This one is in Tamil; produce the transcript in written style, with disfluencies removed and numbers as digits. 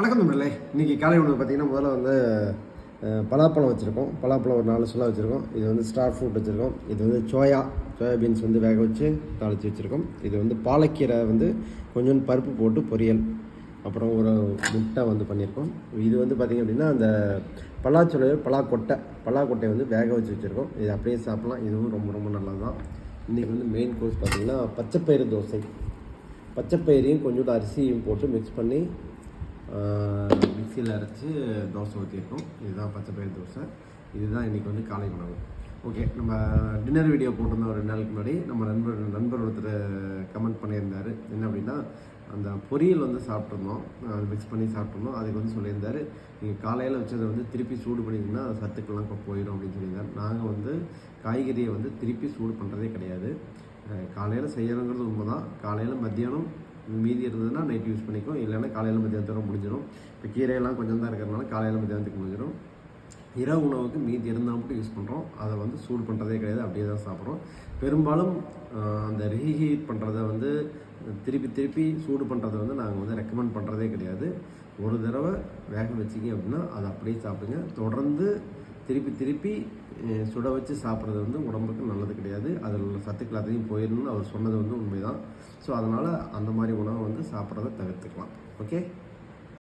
வணக்கம் நண்பர்களே. இன்றைக்கி காலை உணவு பார்த்திங்கன்னா முதல்ல வந்து பலாப்பழம் வச்சுருக்கோம். பலாப்பழம் ஒரு 4 சுலா வச்சுருக்கோம். இது வந்து ஸ்டார் ஃப்ரூட் வச்சுருக்கோம். இது வந்து சோயா பீன்ஸ் வந்து வேக வச்சு தாளித்து வச்சுருக்கோம். இது வந்து பாலக்கீரை வந்து கொஞ்சம் பருப்பு போட்டு பொரியல், அப்புறம் ஒரு முட்டை வந்து பண்ணியிருக்கோம். இது வந்து பார்த்திங்க அப்படின்னா அந்த பலாச்சொலையல் பலாக்கொட்டையை வந்து வேக வச்சு வச்சுருக்கோம். இது அப்படியே சாப்பிட்லாம். இதுவும் ரொம்ப ரொம்ப நல்லது தான். இன்றைக்கி வந்து மெயின் கோர்ஸ் பார்த்திங்கன்னா பச்சைப்பயிறு தோசை. பச்சைப்பயிரையும் கொஞ்சோண்டு அரிசியும் போட்டு மிக்ஸ் பண்ணி மிக்சியில் அரைச்சி தோசை ஊற்றிருக்கோம். இதுதான் பச்சைப்பயிறு தோசை. இதுதான் இன்றைக்கி வந்து காலை உணவு. ஓகே, நம்ம டின்னர் வீடியோ போட்டிருந்தோம் 2 நாளுக்கு முன்னாடி. நம்ம நண்பர் ஒருத்தர் கமெண்ட் பண்ணியிருந்தார். என்ன அப்படின்னா, அந்த பொரியல் வந்து சாப்பிட்ருந்தோம், மிக்ஸ் பண்ணி சாப்பிட்ருந்தோம். அதுக்கு வந்து சொல்லியிருந்தார், நீங்கள் காலையில் வச்சதை வந்து திருப்பி சூடு பண்ணிங்கன்னா அது சத்துக்கெல்லாம் இப்போ போயிடும் அப்படின்னு சொல்லியிருந்தார். நாங்கள் வந்து காய்கறியை வந்து திருப்பி சூடு பண்ணுறதே கிடையாது. காலையில் செய்யணுங்கிறது உண்மை தான். காலையில் மத்தியானம் மீதி இருந்ததுன்னா நைட் யூஸ் பண்ணிக்கும், இல்லைன்னா காலையில் மத்தியானத்தோட முடிஞ்சிடும். இப்போ கீரையெல்லாம் கொஞ்சம் தான் இருக்கிறதுனால காலையில் மத்தியானத்துக்கு முடிஞ்சிடும். இரவு உணவுக்கு மீதி இருந்தால் மட்டும் யூஸ் பண்ணுறோம். அதை வந்து சூடு பண்ணுறதே கிடையாது, அப்படியே தான் சாப்பிட்றோம். பெரும்பாலும் அந்த ரீஹீட் பண்ணுறதை வந்து திருப்பி சூடு பண்ணுறதை வந்து நாங்கள் வந்து ரெக்கமெண்ட் பண்ணுறதே கிடையாது. ஒரு தடவை வேக வச்சிங்க அப்படின்னா அதை அப்படியே சாப்பிடுங்க. தொடர்ந்து திருப்பி சுட வச்சு சாப்பிட்றது வந்து உடம்புக்கு நல்லது கிடையாது. அதில் உள்ள சத்துக்கள் அதையும் போயிடணும்னு அவர் சொன்னது வந்து உண்மைதான். ஸோ அதனால் அந்த மாதிரி உணவை வந்து சாப்பிட்றத தவிர்த்துக்கலாம். ஓகே.